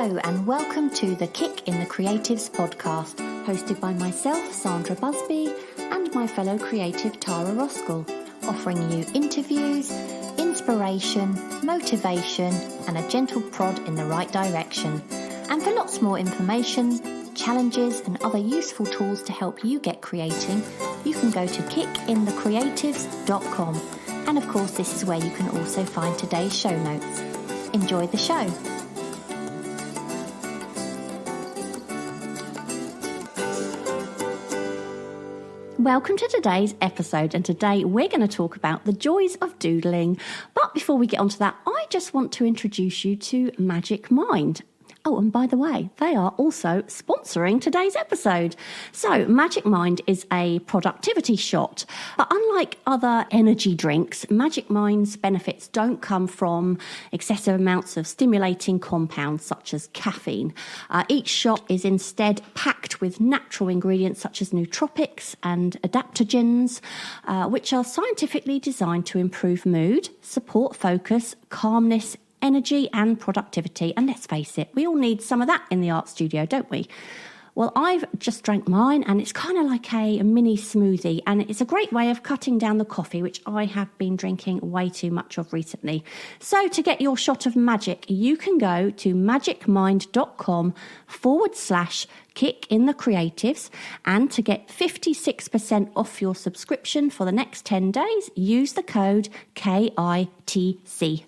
Hello and welcome to the Kick in the Creatives podcast, hosted by myself, Sandra Busby, and my fellow creative Tara Roskell, offering you interviews, inspiration, motivation, and a gentle prod in the right direction. And for lots more information, challenges, and other useful tools to help you get creating, you can go to kickinthecreatives.com. And of course, this is where you can also find today's show notes. Enjoy the show. Welcome to today's episode, and today we're going to talk about the joys of doodling. But before we get onto that, I just want to introduce you to Magic Mind. Oh, and by the way, they are also sponsoring today's episode. So Magic Mind is a productivity shot, but unlike other energy drinks, Magic Mind's benefits don't come from excessive amounts of stimulating compounds such as caffeine. Each shot is instead packed with natural ingredients such as nootropics and adaptogens, which are scientifically designed to improve mood, support focus, calmness, energy and productivity. And let's face it, we all need some of that in the art studio, don't we? Well, I've just drank mine, and it's kind of like a mini smoothie, and it's a great way of cutting down the coffee, which I have been drinking way too much of recently. So to get your shot of magic, you can go to magicmind.com/kick-in-the-creatives, and to get 56% off your subscription for the next 10 days, use the code KITC.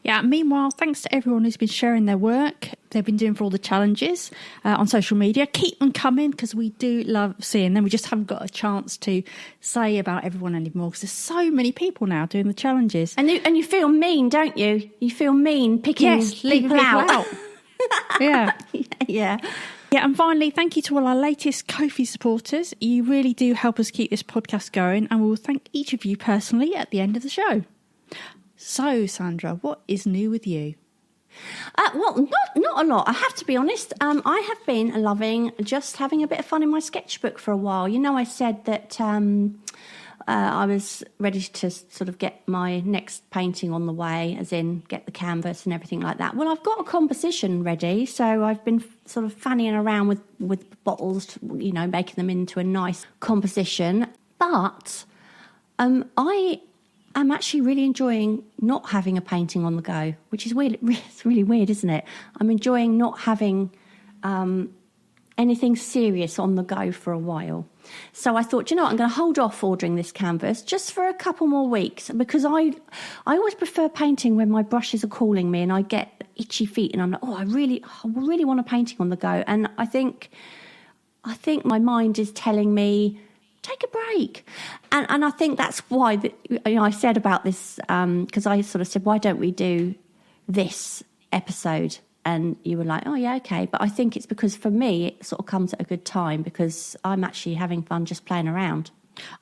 Yeah, meanwhile, thanks to everyone who's been sharing their work they've been doing for all the challenges on social media. Keep them coming, because we do love seeing them. We just haven't got a chance to say about everyone anymore, because there's so many people now doing the challenges. And you feel mean, don't you? You feel mean picking people out. Yeah. Yeah. Yeah, and finally, thank you to all our latest Ko-fi supporters. You really do help us keep this podcast going, and we will thank each of you personally at the end of the show. So, Sandra, what is new with you? Well, not a lot. I have to be honest. I have been loving just having a bit of fun in my sketchbook for a while. You know, I said that I was ready to sort of get my next painting on the way, as in get the canvas and everything like that. Well, I've got a composition ready, so I've been sort of fannying around with bottles, you know, making them into a nice composition. But I'm actually really enjoying not having a painting on the go, which is weird. It's really weird, isn't it? I'm enjoying not having anything serious on the go for a while. So I thought, you know what, I'm going to hold off ordering this canvas just for a couple more weeks, because I always prefer painting when my brushes are calling me and I get itchy feet and I'm like, oh, I really want a painting on the go. And I think my mind is telling me, take a break. And I think that's why I said about this, because I sort of said, why don't we do this episode? And you were like, oh, yeah, okay. But I think it's because for me, it sort of comes at a good time, because I'm actually having fun just playing around.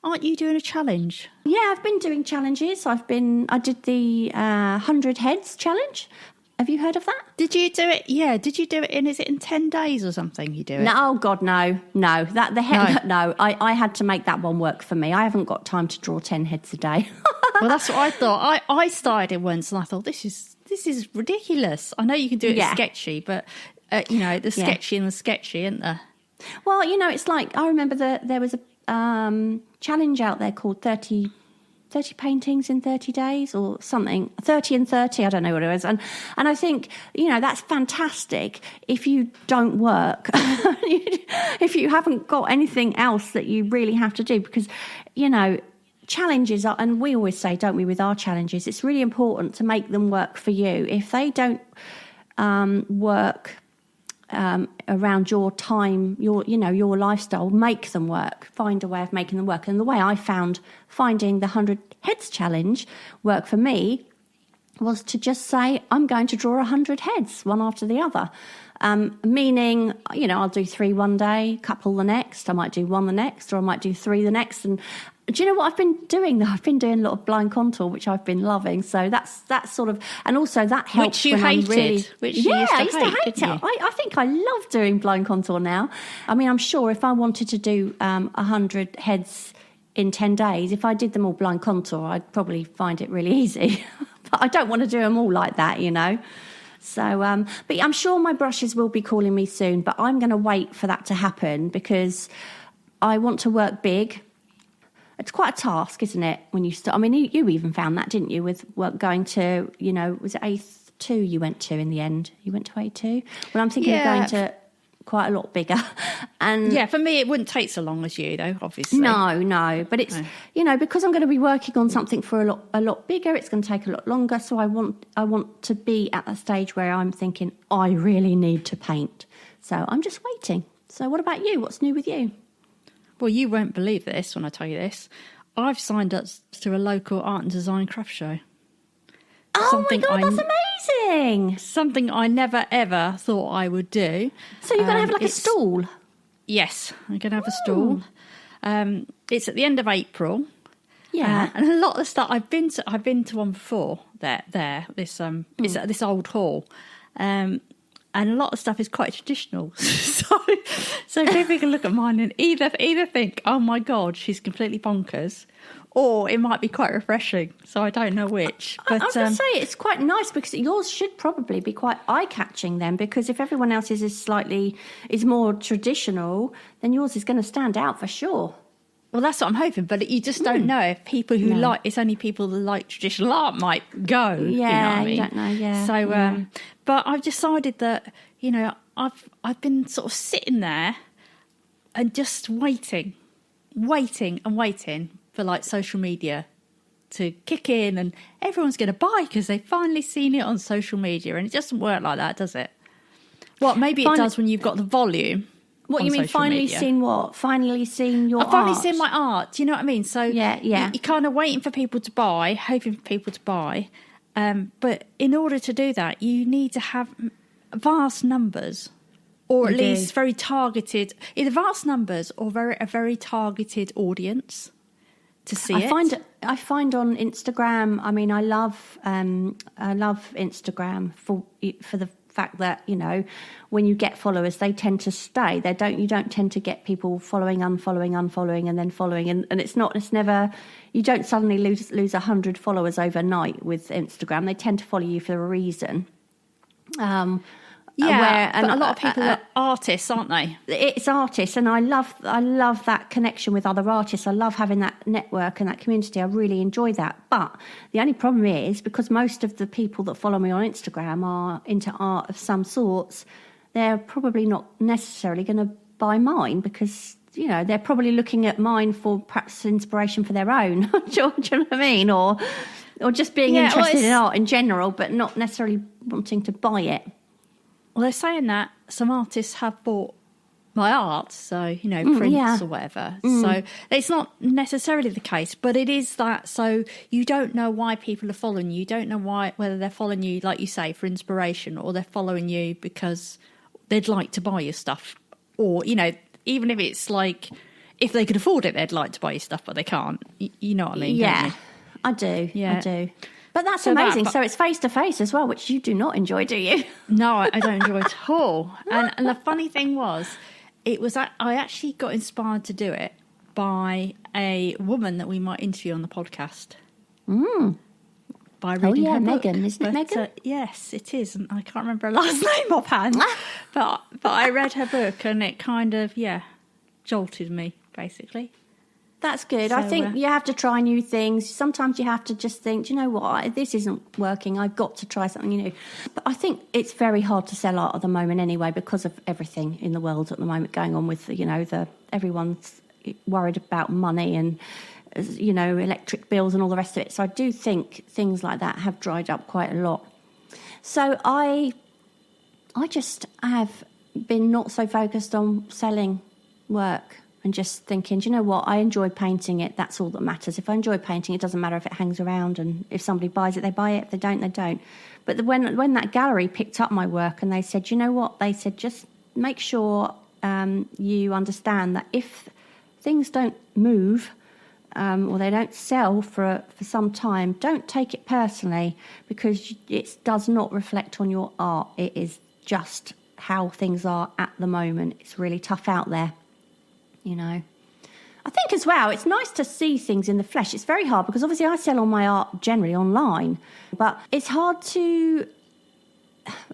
Aren't you doing a challenge? Yeah, I've been doing challenges. I did the 100 Heads challenge. Have you heard of that? Did you do it? Yeah. Did you do it is it in 10 days or something you do it? No, oh God, no. No. I had to make that one work for me. I haven't got time to draw 10 heads a day. Well, that's what I thought. I started it once and I thought, this is ridiculous. I know you can do it sketchy, but, the sketchy and the sketchy, isn't there? Well, it's like, I remember there was a challenge out there called 30 paintings in 30 days or something, 30 and 30, I don't know what it was. And I think, that's fantastic if you don't work, if you haven't got anything else that you really have to do, because, challenges are, and we always say, don't we, with our challenges, it's really important to make them work for you. If they don't work around your time, your lifestyle, make them work, find a way of making them work. And the way I found finding the 100 Heads challenge work for me was to just say, I'm going to draw 100 heads, one after the other. Meaning, I'll do 3 one day, couple the next, I might do 1 the next, or I might do 3 the next. And do you know what I've been doing though? I've been doing a lot of blind contour, which I've been loving. So that's sort of, and also that helps. Which you hated. I used to hate it. I think I love doing blind contour now. I mean, I'm sure if I wanted to do 100 heads in 10 days, if I did them all blind contour, I'd probably find it really easy. But I don't want to do them all like that, So, but I'm sure my brushes will be calling me soon, but I'm going to wait for that to happen because I want to work big. It's quite a task, isn't it? When you start, I mean, you even found that, didn't you, with work going to, was it A2 you went to in the end? You went to A2? Well, I'm thinking of going to quite a lot bigger. And yeah, for me, it wouldn't take so long as you, though, obviously. No, but it's, because I'm going to be working on something for a lot bigger, it's going to take a lot longer. So I want to be at a stage where I'm thinking, I really need to paint. So I'm just waiting. So what about you? What's new with you? Well, you won't believe this when I tell you this. I've signed up to a local art and design craft show. Oh my God, that's amazing. Something I never, ever thought I would do. So you're going to have like a stall? Yes, I'm going to have a stall. It's at the end of April. Yeah. And a lot of the stuff, I've been to one before it's at this old hall. And a lot of stuff is quite traditional. so people can look at mine and either think, oh my God, she's completely bonkers, or it might be quite refreshing. So I don't know which. But I was going to say, it's quite nice because yours should probably be quite eye-catching then, because if everyone else's is more traditional, then yours is going to stand out for sure. Well, that's what I'm hoping, but you just don't know if people who it's only people that like traditional art might go. Yeah, you know what I mean? You don't know, yeah. So, but I've decided that, I've been sort of sitting there and just waiting for like social media to kick in, and everyone's going to buy because they've finally seen it on social media, and it doesn't work like that, does it? Well, maybe it does when you've got the volume. What you mean, finally seen what? Finally seen your art? I've finally seen my art. Do you know what I mean? So yeah. You're kind of waiting for people to buy, hoping for people to buy. But in order to do that, you need to have vast numbers, or at least very targeted, either vast numbers or a very targeted audience to see it. I find on Instagram. I mean, I love Instagram for the fact that when you get followers, they tend to stay. You don't tend to get people following, unfollowing, and then following, and it's never. You don't suddenly lose 100 followers overnight with Instagram. They tend to follow you for a reason. But a lot of people are artists, aren't they? It's artists, and I love that connection with other artists. I love having that network and that community. I really enjoy that. But the only problem is, because most of the people that follow me on Instagram are into art of some sorts, they're probably not necessarily going to buy mine because they're probably looking at mine for perhaps inspiration for their own. Do you know what I mean? Or just being interested in art in general, but not necessarily wanting to buy it. Well, they're saying that some artists have bought my art, so, prints or whatever. So it's not necessarily the case, but it is that. So you don't know why people are following you. You don't know whether they're following you, like you say, for inspiration, or they're following you because they'd like to buy your stuff. Or, even if it's like, if they could afford it, they'd like to buy your stuff, but they can't. You know what I mean? Yeah, don't you? I do. Yeah. I do. But that's amazing. So it's face-to-face as well, which you do not enjoy, do you? No, I don't enjoy it at all. And the funny thing was, I actually got inspired to do it by a woman that we might interview on the podcast. By reading her book. Megan, isn't it Megan? Yes, it is. And I can't remember her last name offhand. but I read her book and it kind of, jolted me, basically. That's good. So, I think you have to try new things. Sometimes you have to just think, do you know what, this isn't working. I've got to try something new. But I think it's very hard to sell art at the moment anyway, because of everything in the world at the moment going on with, everyone's worried about money and, electric bills and all the rest of it. So I do think things like that have dried up quite a lot. So I just have been not so focused on selling work. And just thinking, do you know what? I enjoy painting it. That's all that matters. If I enjoy painting, it doesn't matter if it hangs around. And if somebody buys it, they buy it. If they don't, they don't. But when that gallery picked up my work and they said, you know what? They said, just make sure you understand that if things don't move or they don't sell for some time, don't take it personally, because it does not reflect on your art. It is just how things are at the moment. It's really tough out there. I think as well, it's nice to see things in the flesh. It's very hard because obviously I sell all my art generally online, but it's hard to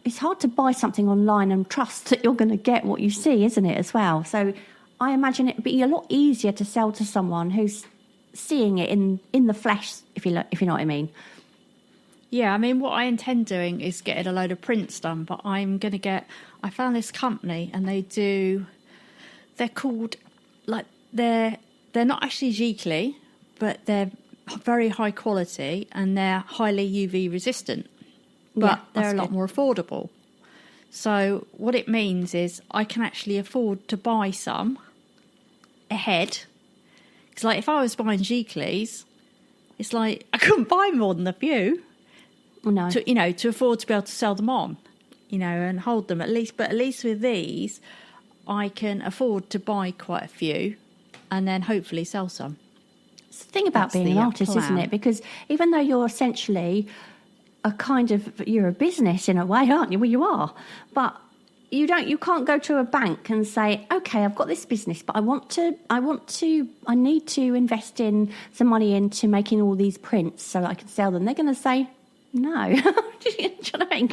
it's hard to buy something online and trust that you're going to get what you see, isn't it, as well? So I imagine it'd be a lot easier to sell to someone who's seeing it in the flesh, if you know what I mean. Yeah, I mean, what I intend doing is getting a load of prints done, but I'm going to get... I found this company and they're called, like, they're not actually Giclée, but they're very high quality and they're highly UV resistant, but they're a lot more affordable. So what it means is I can actually afford to buy some ahead. Because, like, if I was buying Giclées, it's like I couldn't buy more than a few. No. To afford to be able to sell them on, and hold them at least. But at least with these, I can afford to buy quite a few and then hopefully sell some. It's the thing about being an artist, plan. isn't it? Because even though you're essentially you're a business in a way, aren't you? Well, you are. But you can't go to a bank and say, okay, I've got this business, but I need to invest in some money into making all these prints so that I can sell them. They're going to say, no. Do you know what I mean?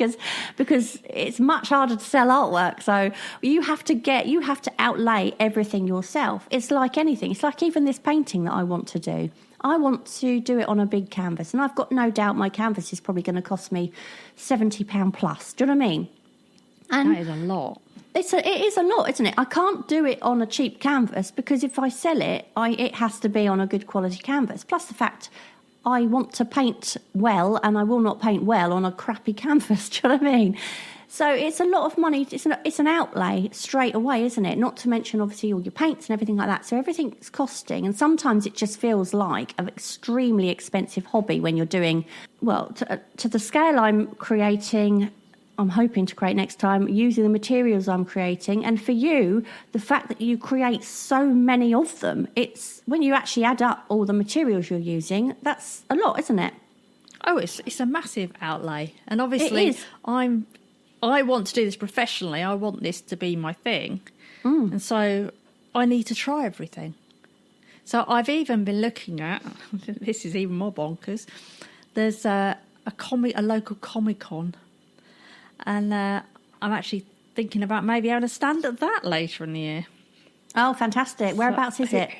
Because it's much harder to sell artwork. So you have to outlay everything yourself. It's like anything. It's like even this painting that I want to do. I want to do it on a big canvas, and I've got no doubt my canvas is probably going to cost me £70 plus. Do you know what I mean? And that is a lot. It is a lot, isn't it? I can't do it on a cheap canvas because if I sell it, it has to be on a good quality canvas. Plus the fact I want to paint well, and I will not paint well on a crappy canvas. Do you know what I mean? So it's a lot of money. It's an outlay straight away, isn't it? Not to mention, obviously, all your paints and everything like that. So everything's costing. And sometimes it just feels like an extremely expensive hobby when you're doing, well, to the scale I'm creating, I'm hoping to create next time, using the materials I'm creating. And for you, the fact that you create so many of them, it's when you actually add up all the materials you're using, that's a lot, isn't it? Oh, it's a massive outlay. And obviously, I want to do this professionally. I want this to be my thing. And so I need to try everything. So I've even been looking at, this is even more bonkers, there's a local Comic-Con. And I'm actually thinking about maybe having a stand at that later in the year. Oh, fantastic. Whereabouts is it?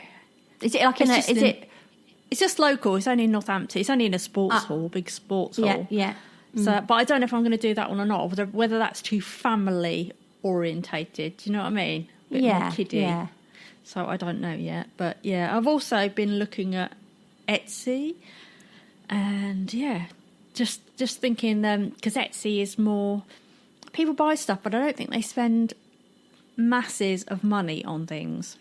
Is it like It's just local. It's only in Northampton. It's only in a sports hall, big sports hall. Yeah. So, but I don't know if I'm going to do that one or not, or whether that's too family orientated. Do you know what I mean? A bit more kiddie. Yeah. So I don't know yet. But yeah, I've also been looking at Etsy, and yeah, just thinking because Etsy is more people buy stuff, but I don't think they spend masses of money on things.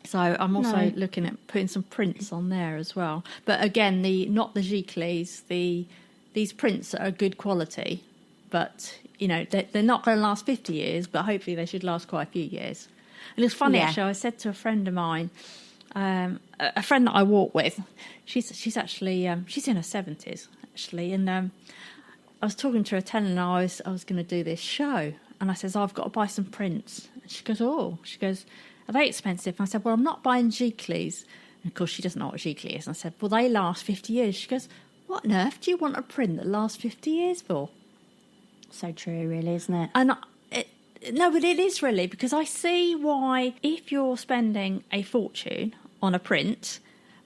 So I'm also looking at putting some prints on there as well. But again, not the Giclées, these prints are good quality, but they're not going to last 50 years, but hopefully they should last quite a few years. And it's funny actually. I said to a friend of mine, a friend that I walk with, she's actually she's in her 70s actually, and I was talking to her telling her I was going to do this show, and I says I've got to buy some prints. And she goes, are they expensive? And I said, well, I'm not buying Giclées. And of course she doesn't know what Giclée is. And I said, well, they last 50 years. She goes, what on earth do you want a print that lasts 50 years for? So true, really, isn't it? And no, but it is really, because I see why if you're spending a fortune on a print,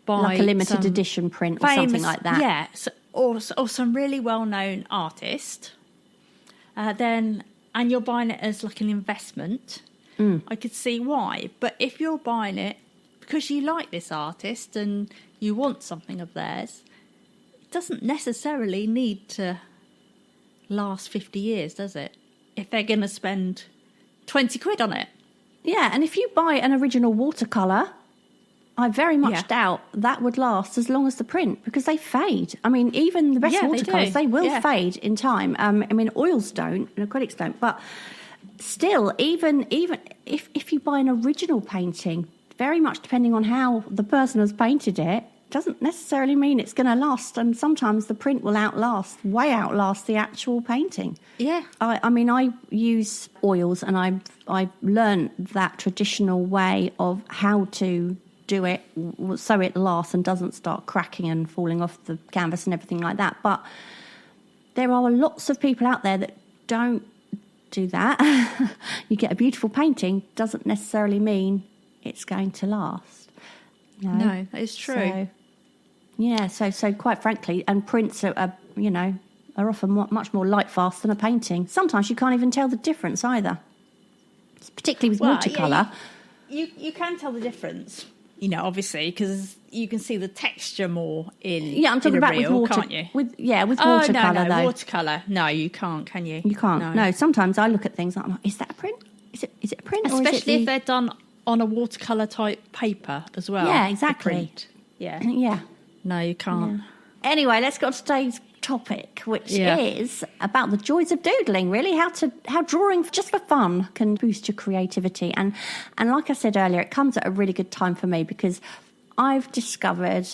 by like a limited edition print or something like that. Yeah, or some really well-known artist, and you're buying it as like an investment, I could see why. But if you're buying it because you like this artist and you want something of theirs, it doesn't necessarily need to last 50 years, does it? If they're going to spend 20 quid on it. Yeah, and if you buy an original watercolour, I very much doubt that would last as long as the print, because they fade. I mean, even the best watercolours, they will fade in time. I mean, oils don't, and acrylics don't, but still, even if you buy an original painting, very much depending on how the person has painted it, doesn't necessarily mean it's going to last, and sometimes the print will way outlast the actual painting. Yeah. I mean, I use oils, and I learned that traditional way of how to do it so it lasts and doesn't start cracking and falling off the canvas and everything like that. But there are lots of people out there that don't do that. You get a beautiful painting, doesn't necessarily mean it's going to last. You know? No, that is true. So quite frankly, and prints are often much more light fast than a painting. Sometimes you can't even tell the difference either, particularly with watercolour. Yeah, you can tell the difference, obviously, because you can see the texture more in. Yeah, I'm talking about reel, with water, can't you? With watercolour, though. Watercolour. No, you can't, can you? You can't. No, sometimes I look at things like, is that a print? Is it a print? Especially if they're done on a watercolour type paper as well. Yeah, exactly. Yeah. Yeah. No, you can't. Yeah. Anyway, let's go on to today's topic, which is about the joys of doodling, really, how drawing just for fun can boost your creativity. And like I said earlier, it comes at a really good time for me because I've discovered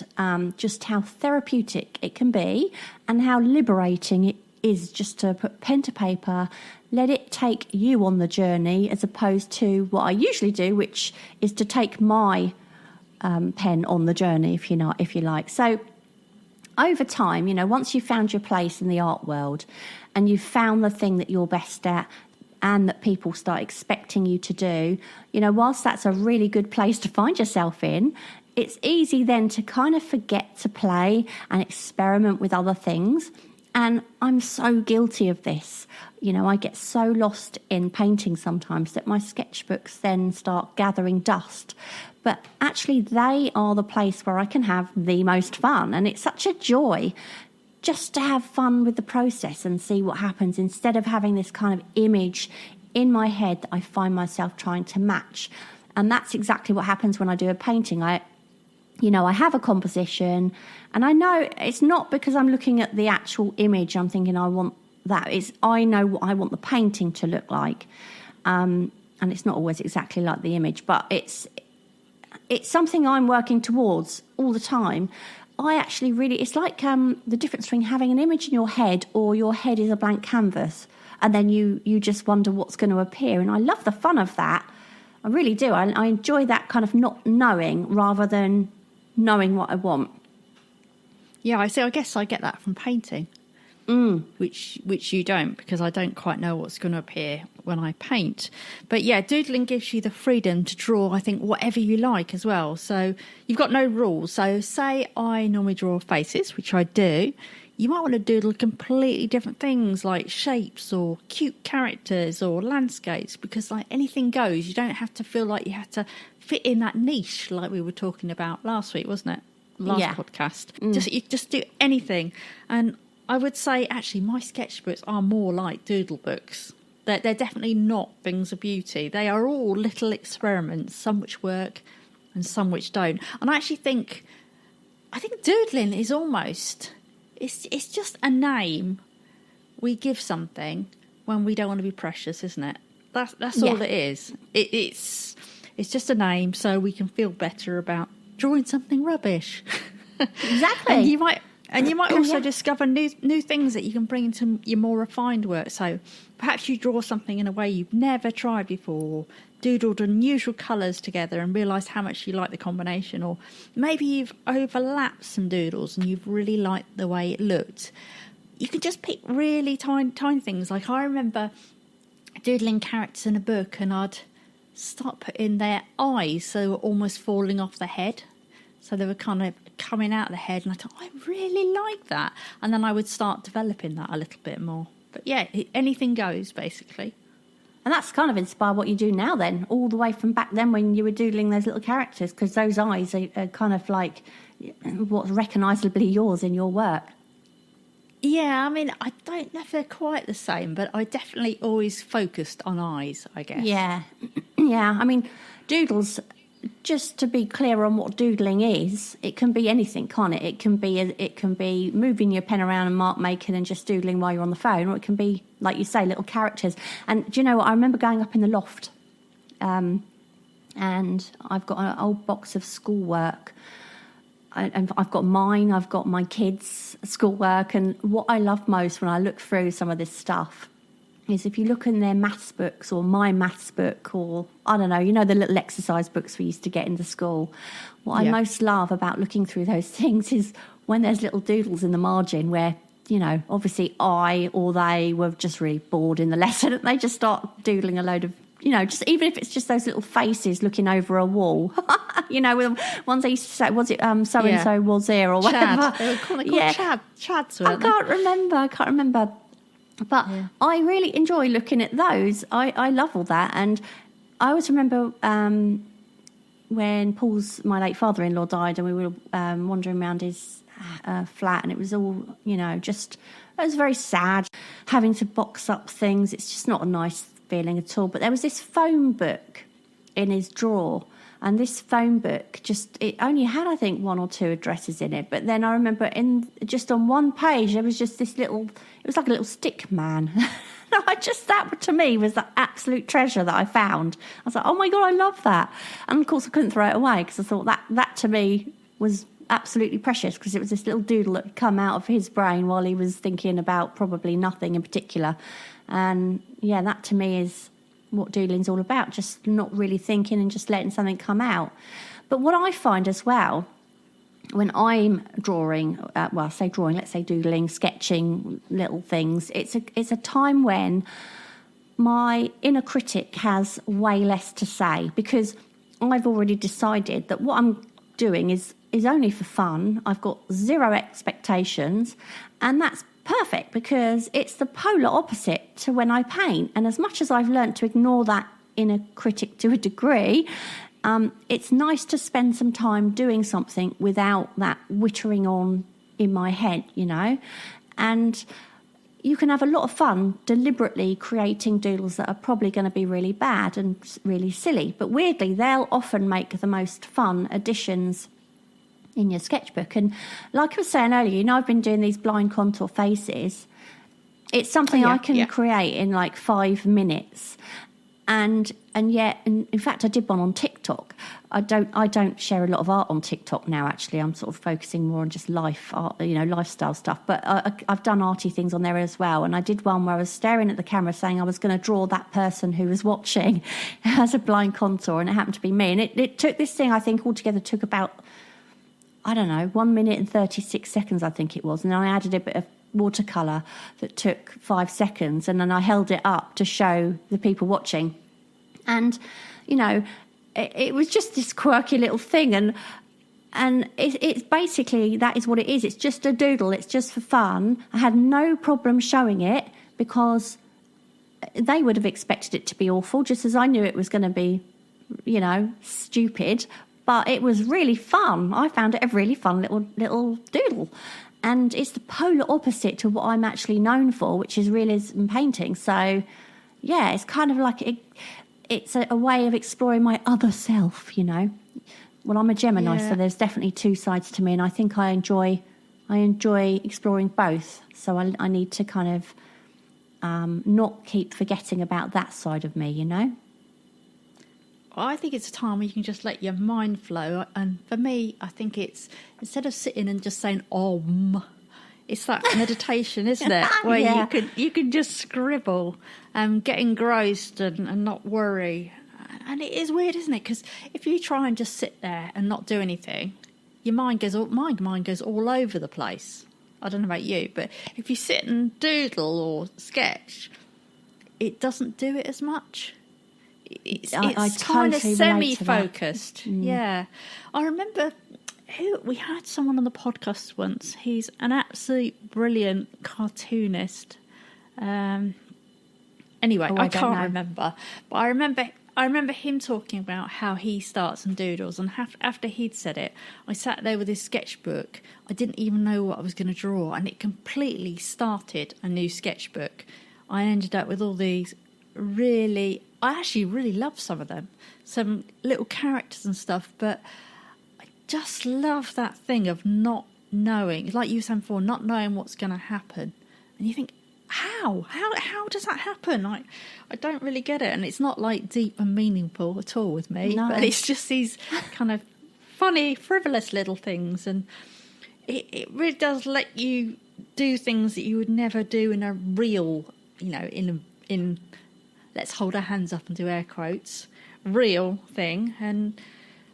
just how therapeutic it can be and how liberating it is just to put pen to paper, let it take you on the journey, as opposed to what I usually do, which is to take my pen on the journey, if you like. So over time, once you've found your place in the art world and you've found the thing that you're best at and that people start expecting you to do, whilst that's a really good place to find yourself in, it's easy then to kind of forget to play and experiment with other things. And I'm so guilty of this. I get so lost in painting sometimes that my sketchbooks then start gathering dust. But actually, they are the place where I can have the most fun. And it's such a joy just to have fun with the process and see what happens, instead of having this kind of image in my head that I find myself trying to match. And that's exactly what happens when I do a painting. I have a composition, and I know it's not because I'm looking at the actual image, I'm thinking I want that. I know what I want the painting to look like. And it's not always exactly like the image, but it's something I'm working towards all the time. I actually it's like the difference between having an image in your head or your head is a blank canvas, and then you just wonder what's going to appear. And I love the fun of that. I really do. I enjoy that kind of not knowing rather than knowing what I want. Yeah, I guess I get that from painting, which you don't, because I don't quite know what's going to appear when I paint. But yeah, doodling gives you the freedom to draw, I think, whatever you like as well. So you've got no rules. So say I normally draw faces, which I do. You might want to doodle completely different things like shapes or cute characters or landscapes, because like anything goes. You don't have to feel like you have to fit in that niche like we were talking about last week, wasn't it? Last podcast. You just do anything. And I would say actually my sketchbooks are more like doodle books. They're definitely not things of beauty. They are all little experiments, some which work and some which don't. And I actually think doodling is almost... It's just a name we give something when we don't want to be precious, isn't it? That's all it is. It's just a name so we can feel better about drawing something rubbish. Exactly. And you might also discover new things that you can bring into your more refined work. So perhaps you draw something in a way you've never tried before, doodled unusual colours together and realised how much you like the combination. Or maybe you've overlapped some doodles and you've really liked the way it looked. You can just pick really tiny things. Like I remember doodling characters in a book, and I'd start putting their eyes so they were almost falling off the head. So they were kind of coming out of the head, and I thought, I really like that. And then I would start developing that a little bit more. But yeah, anything goes, basically. And that's kind of inspired what you do now then, all the way from back then when you were doodling those little characters, because those eyes are kind of like what's recognisably yours in your work. Yeah, I mean, I don't know if they're quite the same, but I definitely always focused on eyes, I guess. Yeah. Yeah, I mean, doodles, just to be clear on what doodling is, it can be anything, can't it? It can be moving your pen around and mark making and just doodling while you're on the phone, or it can be, like you say, little characters. And do you know what? I remember going up in the loft, and I've got an old box of schoolwork. I've got mine, I've got my kids' schoolwork, and what I love most when I look through some of this stuff is if you look in their maths books or my maths book, or I don't know, the little exercise books we used to get into school. What I most love about looking through those things is when there's little doodles in the margin where obviously I or they were just really bored in the lesson and they just start doodling a load of, just even if it's just those little faces looking over a wall, with ones they used to say, was it so-and-so was here or whatever. Chad. They were called Chads, weren't they? I can't remember. But I really enjoy looking at those. I love all that. And I always remember when my late father-in-law died and we were wandering around his flat and it was all, it was very sad having to box up things. It's just not a nice feeling at all. But there was this phone book in his drawer, and this phone book it only had, I think, 1 or 2 addresses in it. But then I remember just on one page there was just this it was like a little stick man. That to me was the absolute treasure that I found. I was like, oh my God, I love that. And of course I couldn't throw it away because I thought that to me was absolutely precious, because it was this little doodle that had come out of his brain while he was thinking about probably nothing in particular. And yeah, that to me is what doodling's all about, just not really thinking and just letting something come out. But what I find as well, when I'm drawing, let's say doodling, sketching little things, it's a time when my inner critic has way less to say, because I've already decided that what I'm doing is only for fun. I've got 0 expectations, and that's perfect because it's the polar opposite to when I paint. And as much as I've learnt to ignore that inner critic to a degree, it's nice to spend some time doing something without that wittering on in my head, and you can have a lot of fun deliberately creating doodles that are probably going to be really bad and really silly, but weirdly they'll often make the most fun additions in your sketchbook. And like I was saying earlier, I've been doing these blind contour faces. It's something I can create in like 5 minutes. And in fact, I did one on TikTok. I don't share a lot of art on TikTok now. Actually, I'm sort of focusing more on just life art, lifestyle stuff. But I've done arty things on there as well. And I did one where I was staring at the camera, saying I was going to draw that person who was watching as a blind contour, and it happened to be me. And it took this thing. I think altogether took about 1 minute and 36 seconds. I think it was, and then I added a bit of watercolour that took 5 seconds, and then I held it up to show the people watching. And it was just this quirky little thing, and it's basically, that is what it is. It's just a doodle. It's just for fun. I had no problem showing it because they would have expected it to be awful, just as I knew it was going to be stupid. But it was really fun. I found it a really fun little doodle. And it's the polar opposite to what I'm actually known for, which is realism painting. So, yeah, it's kind of like it's a way of exploring my other self, Well, I'm a Gemini, so there's definitely 2 sides to me, and I think I enjoy exploring both. So I need to kind of not keep forgetting about that side of me, I think it's a time where you can just let your mind flow. And for me, I think it's, instead of sitting and just saying Om, it's that meditation, isn't it? Where you can just scribble and get engrossed and not worry. And it is weird, isn't it? Because if you try and just sit there and not do anything, your mind goes all over the place. I don't know about you, but if you sit and doodle or sketch, it doesn't do it as much. It's kind of semi-focused. Yeah. I remember we had someone on the podcast once. He's an absolute brilliant cartoonist. Anyway, I can't remember. But I remember him talking about how he starts and doodles. And after he'd said it, I sat there with his sketchbook. I didn't even know what I was going to draw. And it completely started a new sketchbook. I ended up with all these I actually really love some of them, some little characters and stuff, but I just love that thing of not knowing, like you were saying before, not knowing what's going to happen. And you think, how does that happen? I don't really get it. And it's not like deep and meaningful at all with me, but it's just these kind of funny, frivolous little things. And it really does let you do things that you would never do in a real, in let's hold our hands up and do air quotes, real thing. And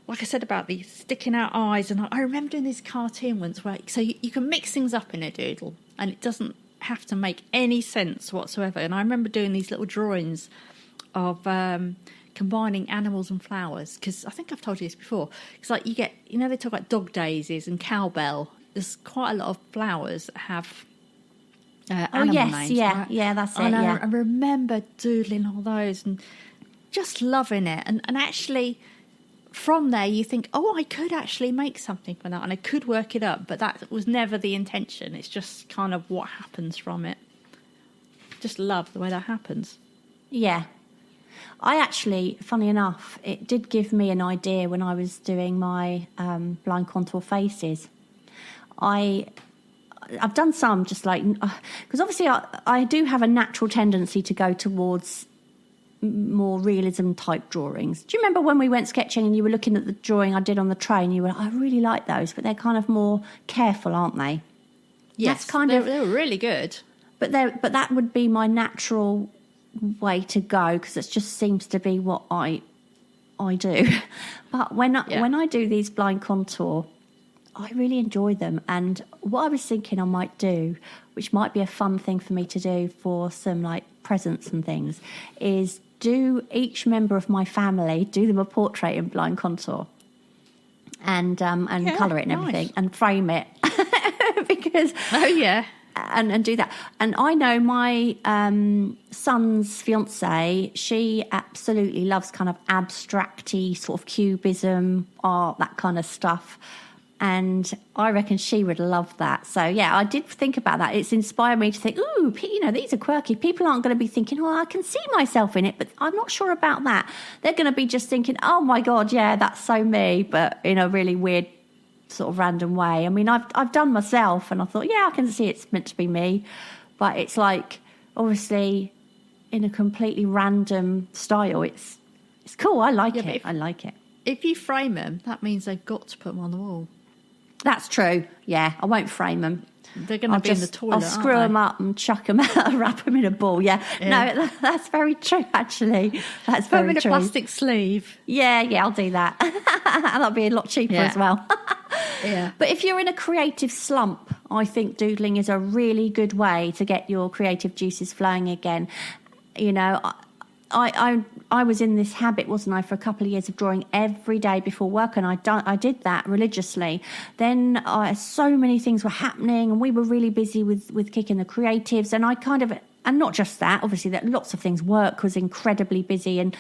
like I said about the sticking out eyes, and I remember doing this cartoon once where, so you can mix things up in a doodle. and it doesn't have to make any sense whatsoever. And I remember doing these little drawings of combining animals and flowers, because I think I've told you this before. It's like you get, they talk about dog daisies and cowbell. There's quite a lot of flowers that have animal names. Right? Yeah, that's it. And yeah. I remember doodling all those and just loving it. And actually, from there, you think, I could actually make something from that, and I could work it up. But that was never the intention. It's just kind of what happens from it. Just love the way that happens. Yeah. I actually, funny enough, it did give me an idea when I was doing my blind contour faces. I've done some just like, because obviously I do have a natural tendency to go towards more realism type drawings. Do you remember when we went sketching and you were looking at the drawing I did on the train? You were like, I really like those, but they're kind of more careful, aren't they? Yes, they were really good. But that would be my natural way to go, because it just seems to be what I do. But when I do these blind contour, I really enjoy them. And what I was thinking I might do, which might be a fun thing for me to do for some like presents and things, is do each member of my family, do them a portrait in blind contour and colour it and everything and frame it. Because and do that. And I know my son's fiance, she absolutely loves kind of abstracty sort of cubism art, that kind of stuff. And I reckon she would love that. So, yeah, I did think about that. It's inspired me to think, ooh, these are quirky. People aren't going to be thinking, I can see myself in it, but I'm not sure about that. They're going to be just thinking, oh, my God, yeah, that's so me, but in a really weird sort of random way. I mean, I've done myself, and I thought, yeah, I can see it's meant to be me. But it's like, obviously, in a completely random style. It's cool. I like it. I like it. If you frame them, that means they've got to put them on the wall. That's true. Yeah, I won't frame them. They're going to be in the toilet. I'll screw them up and chuck them out, wrap them in a ball. Yeah. No, that's very true. Actually, that's very true. Put them in a plastic sleeve. Yeah, I'll do that. That'll be a lot cheaper as well. Yeah. But if you're in a creative slump, I think doodling is a really good way to get your creative juices flowing again. I was in this habit, wasn't I, for a couple of years of drawing every day before work, and I did that religiously. Then so many things were happening, and we were really busy with kicking the creatives, and not just that, obviously, that lots of things. Work was incredibly busy, and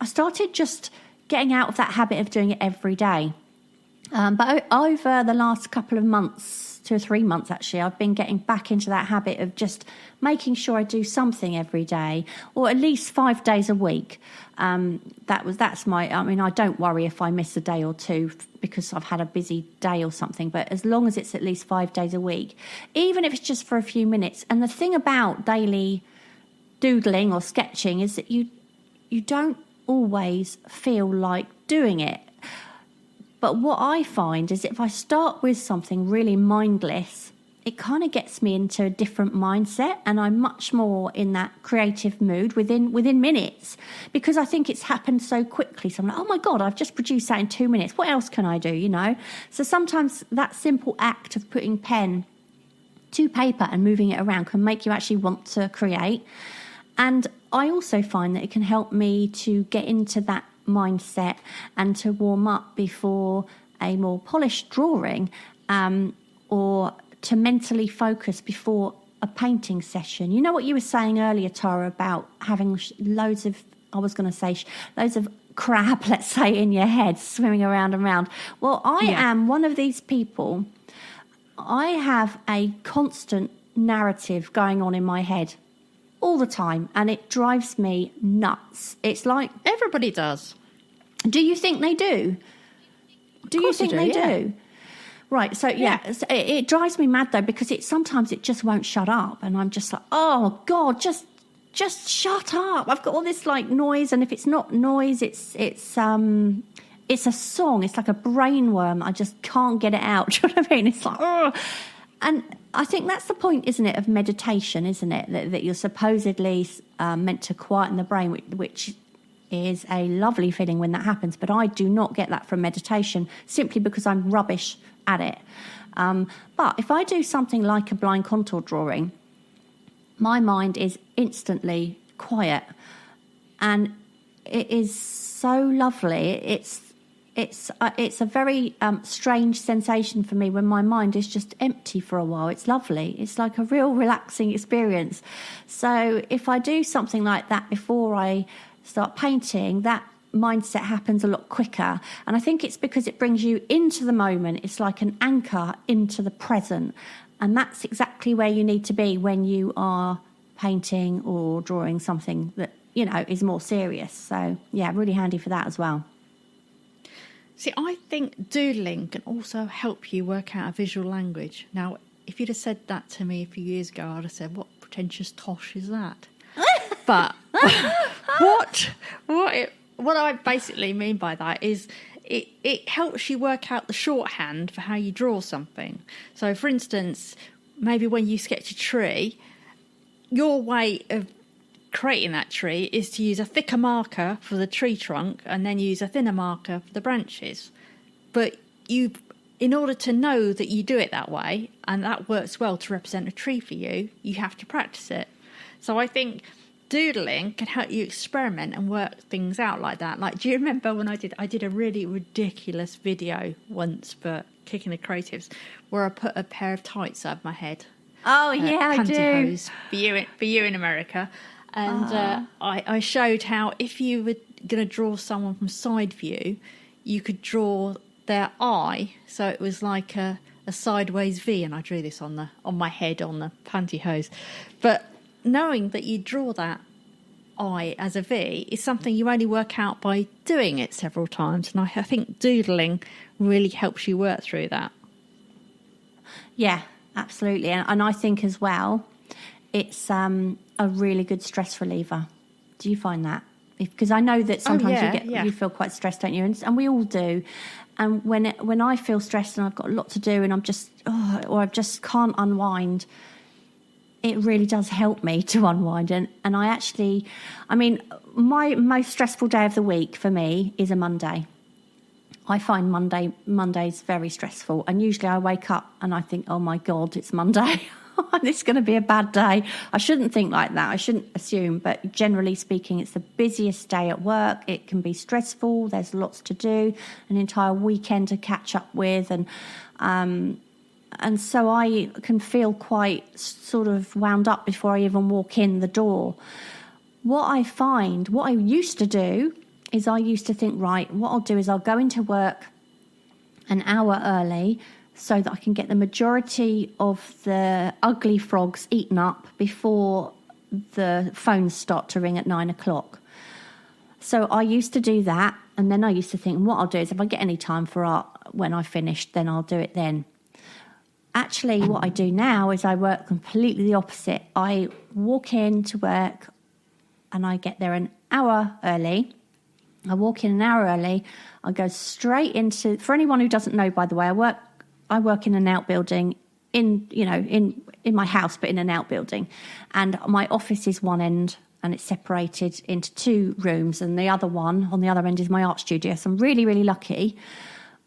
I started just getting out of that habit of doing it every day. But over the last couple of months, 2 or 3 months actually, I've been getting back into that habit of just making sure I do something every day, or at least 5 days a week. That's my. I mean, I don't worry if I miss a day or two because I've had a busy day or something. But as long as it's at least 5 days a week, even if it's just for a few minutes. And the thing about daily doodling or sketching is that you don't always feel like doing it. But what I find is if I start with something really mindless, it kind of gets me into a different mindset, and I'm much more in that creative mood within minutes, because I think it's happened so quickly. So I'm like, oh my God, I've just produced that in 2 minutes. What else can I do, So sometimes that simple act of putting pen to paper and moving it around can make you actually want to create. And I also find that it can help me to get into that mindset and to warm up before a more polished drawing, or to mentally focus before a painting session. You know what you were saying earlier, Tara, about having loads of crab, let's say, in your head swimming around and around. Well, I am one of these people. I have a constant narrative going on in my head all the time, and it drives me nuts. It's like everybody does. Do you think they do? Do you think they do? Right. So so it drives me mad though, because sometimes it just won't shut up, and I'm just like, oh God, just shut up. I've got all this like noise, and if it's not noise, it's a song. It's like a brainworm. I just can't get it out. Do you know what I mean? It's like, oh. And I think that's the point, isn't it, of meditation, isn't it? That you're supposedly meant to quieten the brain, which is a lovely feeling when that happens. But I do not get that from meditation, simply because I'm rubbish at it. But if I do something like a blind contour drawing, my mind is instantly quiet, and it is so lovely. It's a very strange sensation for me when my mind is just empty for a while. It's lovely. It's like a real relaxing experience. So if I do something like that before I start painting, that mindset happens a lot quicker. And I think it's because it brings you into the moment. It's like an anchor into the present. And that's exactly where you need to be when you are painting or drawing something that, is more serious. So, yeah, really handy for that as well. See, I think doodling can also help you work out a visual language. Now, if you'd have said that to me a few years ago, I'd have said, what pretentious tosh is that? But what I basically mean by that is it helps you work out the shorthand for how you draw something. So, for instance, maybe when you sketch a tree, your way of creating that tree is to use a thicker marker for the tree trunk and then use a thinner marker for the branches. But in order to know that you do it that way, and that works well to represent a tree for you, you have to practice it. So I think doodling can help you experiment and work things out like that. Like, do you remember when I did a really ridiculous video once for Kicking the Creatives where I put a pair of tights over my head? Oh, yeah, I do. Pantyhose for you in America. And I showed how if you were going to draw someone from side view, you could draw their eye. So it was like a sideways V, and I drew this on my head on the pantyhose. But knowing that you draw that eye as a V is something you only work out by doing it several times. And I think doodling really helps you work through that. Yeah, absolutely. And I think as well, it's a really good stress reliever. Do you find that? Because I know that sometimes you feel quite stressed, don't you? And we all do. And when I feel stressed and I've got a lot to do and or I just can't unwind, it really does help me to unwind. And my most stressful day of the week for me is a Monday. I find Monday's very stressful. And usually I wake up and I think, oh my God, it's Monday. This is going to be a bad day. I shouldn't think like that. I shouldn't assume. But generally speaking, it's the busiest day at work. It can be stressful. There's lots to do, an entire weekend to catch up with. And so I can feel quite sort of wound up before I even walk in the door. What I used to do is I used to think, right, what I'll do is I'll go into work an hour early so that I can get the majority of the ugly frogs eaten up before the phones start to ring at 9 o'clock. So I used to do that, and then I used to think, what I'll do is if I get any time for art when I finish, then I'll do it then. Actually, what I do now is I work completely the opposite. I walk in to work and I get there an hour early. I walk in an hour early. I go straight into, for anyone who doesn't know, by the way, I work in an outbuilding in my house, but in an outbuilding. And my office is one end and it's separated into two rooms. And the other one on the other end is my art studio. So I'm really, really lucky.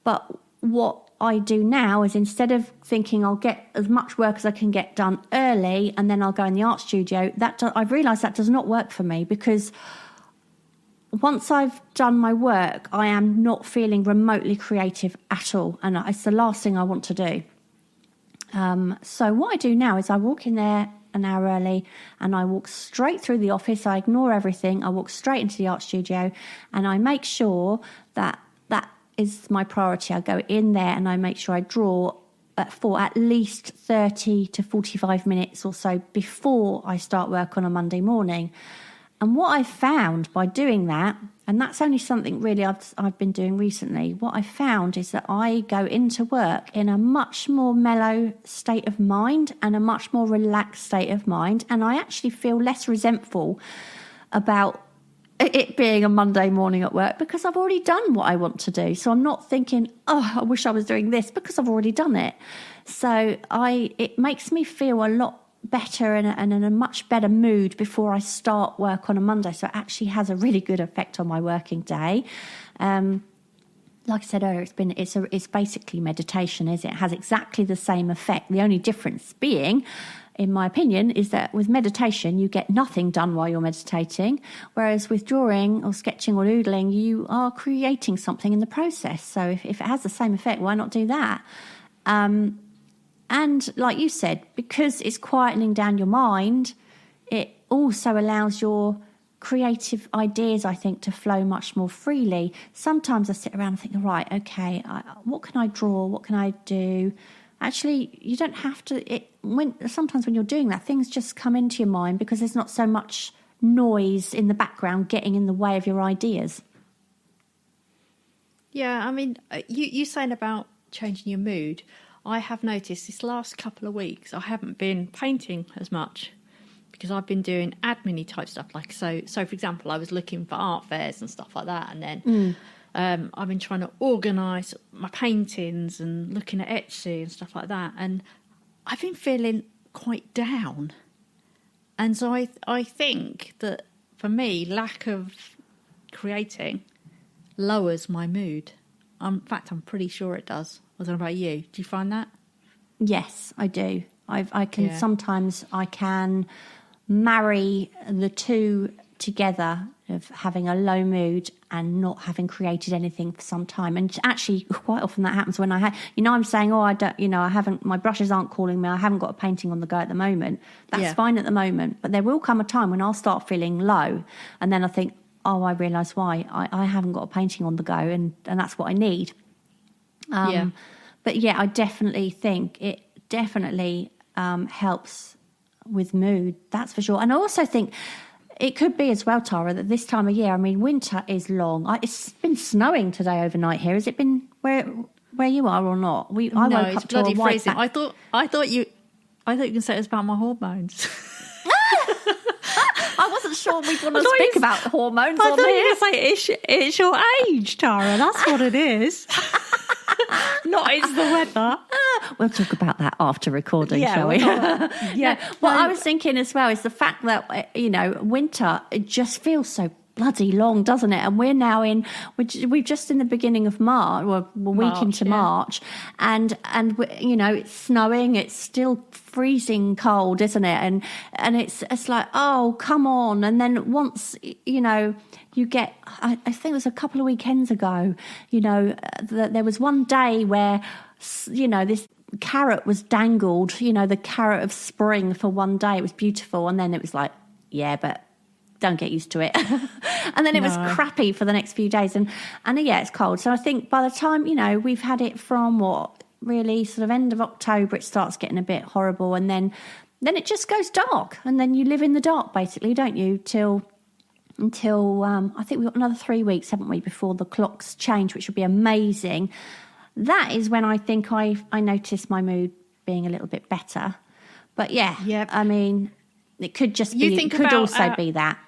But what I do now is instead of thinking I'll get as much work as I can get done early and then I'll go in the art studio, I've realised that does not work for me, because once I've done my work, I am not feeling remotely creative at all. And it's the last thing I want to do. So what I do now is I walk in there an hour early and I walk straight through the office. I ignore everything. I walk straight into the art studio and I make sure that is my priority. I go in there and I make sure I draw for at least 30 to 45 minutes or so before I start work on a Monday morning. And what I found by doing that, and that's only something really I've been doing recently, what I found is that I go into work in a much more mellow state of mind and a much more relaxed state of mind. And I actually feel less resentful about it being a Monday morning at work because I've already done what I want to do. So I'm not thinking, oh, I wish I was doing this, because I've already done it. So it makes me feel a lot better and in a much better mood before I start work on a Monday. So it actually has a really good effect on my working day. like I said earlier, it's basically meditation, is it? It has exactly the same effect. The only difference being, in my opinion, is that with meditation, you get nothing done while you're meditating, whereas with drawing or sketching or doodling, you are creating something in the process. So if it has the same effect, why not do that? And like you said, because it's quietening down your mind, it also allows your creative ideas, I think, to flow much more freely. Sometimes I sit around and think, right, okay, what can I draw? What can I do? Actually, you don't have to. Sometimes when you're doing that, things just come into your mind because there's not so much noise in the background getting in the way of your ideas. Yeah, I mean, you saying about changing your mood, I have noticed this last couple of weeks I haven't been painting as much because I've been doing admin-y type stuff. Like so for example, I was looking for art fairs and stuff like that, and then I've been trying to organise my paintings and looking at Etsy and stuff like that, and I've been feeling quite down. And so I think that for me, lack of creating lowers my mood. In fact, I'm pretty sure it does. I don't know about you. Do you find that? Yes, I do. Sometimes I can marry the two together of having a low mood and not having created anything for some time. And actually, quite often that happens when I'm saying, my brushes aren't calling me. I haven't got a painting on the go at the moment. That's fine at the moment. But there will come a time when I'll start feeling low. And then I think, I realise why. I haven't got a painting on the go, and that's what I need. But yeah, I definitely think it definitely helps with mood, that's for sure. And I also think it could be as well, Tara, that this time of year, I mean, winter is long. It's been snowing today overnight here. Has it been where you are or not? I woke up to a white freezing. I thought you were going to say it was about my hormones. I wasn't sure we'd want to speak about hormones I on thought here. you were going to say it's your age, Tara. That's what it is. Not it's the weather. We'll talk about that after recording, shall we? What I was thinking as well is the fact that, winter, it just feels so bloody long, doesn't it? And we're now we've just in the beginning of March, or a week into March, and it's snowing, it's still freezing cold, isn't it? And it's like, oh, come on. And then once, you get, I think it was a couple of weekends ago, there was one day where, this carrot was dangled, the carrot of spring for one day. It was beautiful. And then it was like, yeah, but don't get used to it. And then it was crappy for the next few days. And it's cold. So I think by the time, we've had it from really sort of end of October, it starts getting a bit horrible. And then it just goes dark. And then you live in the dark, basically, don't you, until I think we've got another 3 weeks, haven't we, before the clocks change, which would be amazing. That is when I think I notice my mood being a little bit better. But I mean, it could just be, it could also be that.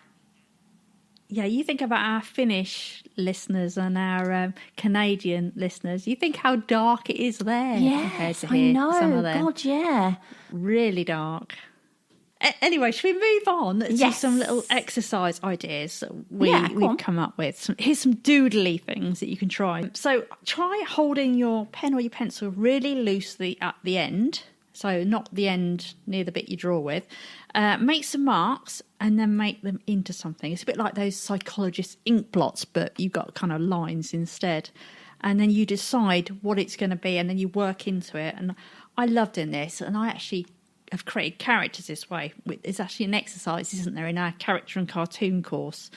Yeah, you think about our Finnish listeners and our Canadian listeners. You think how dark it is there compared to here. I know. Some of them. God, yeah. Really dark. Anyway, should we move on to some little exercise ideas that we've come up with? Here's some doodly things that you can try. So try holding your pen or your pencil really loosely at the end. So not the end near the bit you draw with. Make some marks and then make them into something. It's a bit like those psychologist ink blots, but you've got kind of lines instead. And then you decide what it's going to be and then you work into it. And I love doing this. And I actually have created characters this way. It's actually an exercise, isn't there, in our character and cartoon course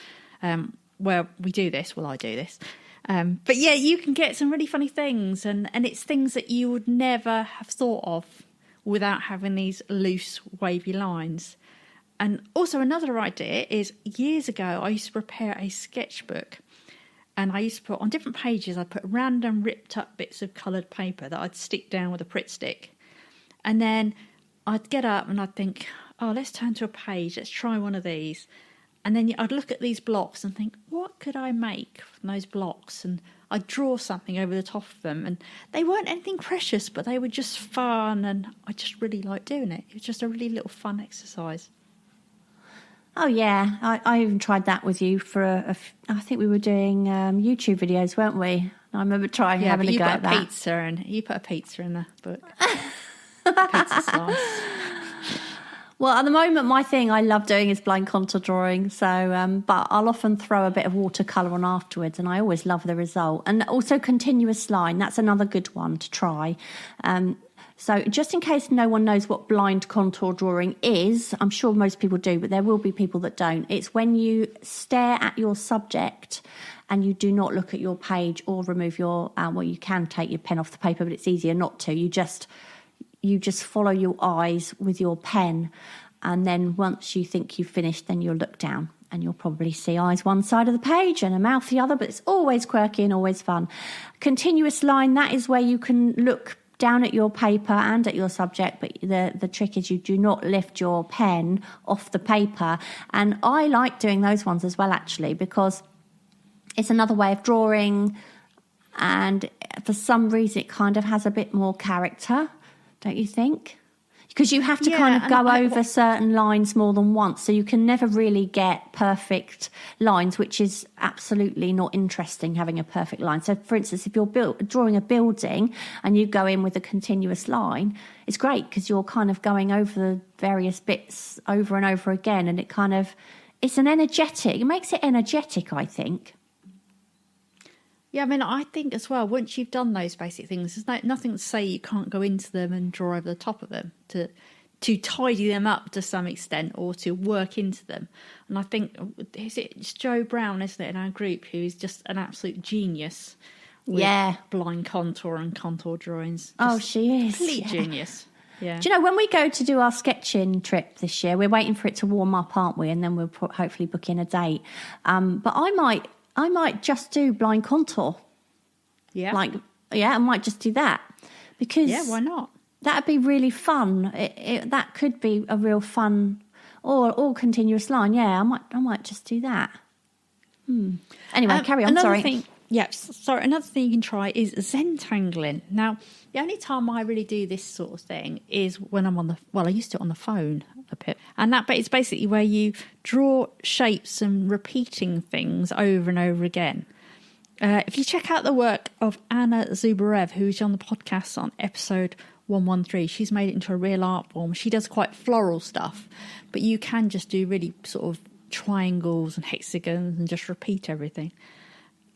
where we do this. Well, I do this. But yeah, you can get some really funny things. And it's things that you would never have thought of without having these loose, wavy lines. And also another idea is years ago, I used to prepare a sketchbook and I used to put on different pages, I'd put random ripped up bits of coloured paper that I'd stick down with a Pritt stick. And then I'd get up and I'd think, oh, let's turn to a page, let's try one of these. And then I'd look at these blocks and think, what could I make from those blocks? And I'd draw something over the top of them. And they weren't anything precious, but they were just fun. And I just really liked doing it. It was just a really little fun exercise. Oh, yeah. I even tried that with you for I think we were doing YouTube videos, weren't we? I remember trying Yeah, having but a you go put at a that. pizza in. You put a pizza in the book. Pizza slice. Well, at the moment, my thing I love doing is blind contour drawing. So, but I'll often throw a bit of watercolour on afterwards, and I always love the result. And also continuous line. That's another good one to try. So just in case no one knows what blind contour drawing is, I'm sure most people do, but there will be people that don't. It's when you stare at your subject and you do not look at your page or remove your, well, you can take your pen off the paper, but it's easier not to. You just follow your eyes with your pen, and then once you think you've finished, then you'll look down and you'll probably see eyes one side of the page and a mouth the other, but it's always quirky and always fun. Continuous line, that is where you can look down at your paper and at your subject, but the trick is you do not lift your pen off the paper. And I like doing those ones as well, actually, because it's another way of drawing, and for some reason it kind of has a bit more character, don't you think? Because you have to kind of go over certain lines more than once, so you can never really get perfect lines, which is absolutely not interesting, having a perfect line. So, for instance, if you're drawing a building and you go in with a continuous line, it's great because you're kind of going over the various bits over and over again, and it makes it energetic, I think. Yeah, I mean, I think as well, once you've done those basic things, there's nothing to say you can't go into them and draw over the top of them to tidy them up to some extent or to work into them. And I think, it's Jo Brown, isn't it, in our group, who is just an absolute genius with blind contour and contour drawings. She is. Complete genius. Yeah. Do you know, when we go to do our sketching trip this year, we're waiting for it to warm up, aren't we? And then we'll hopefully book in a date. But I might just do blind contour. Yeah. I might just do that. Because why not? That'd be really fun. That could be a real fun, or continuous line. Yeah, I might just do that. Anyway, carry on. Sorry. Another thing you can try is Zentangling. Now, the only time I really do this sort of thing is when I'm I used to do it on the phone a bit. And but it's basically where you draw shapes and repeating things over and over again. If you check out the work of Anna Zubarev, who's on the podcast on episode 113, she's made it into a real art form. She does quite floral stuff, but you can just do really sort of triangles and hexagons and just repeat everything.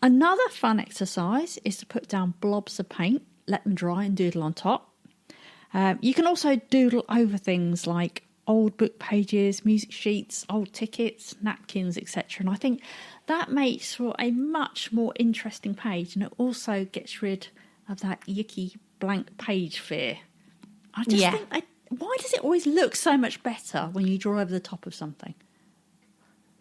Another fun exercise is to put down blobs of paint, let them dry and doodle on top. You can also doodle over things like old book pages, music sheets, old tickets, napkins, etc. And I think that makes for a much more interesting page, and it also gets rid of that yucky blank page fear. I just think, why does it always look so much better when you draw over the top of something?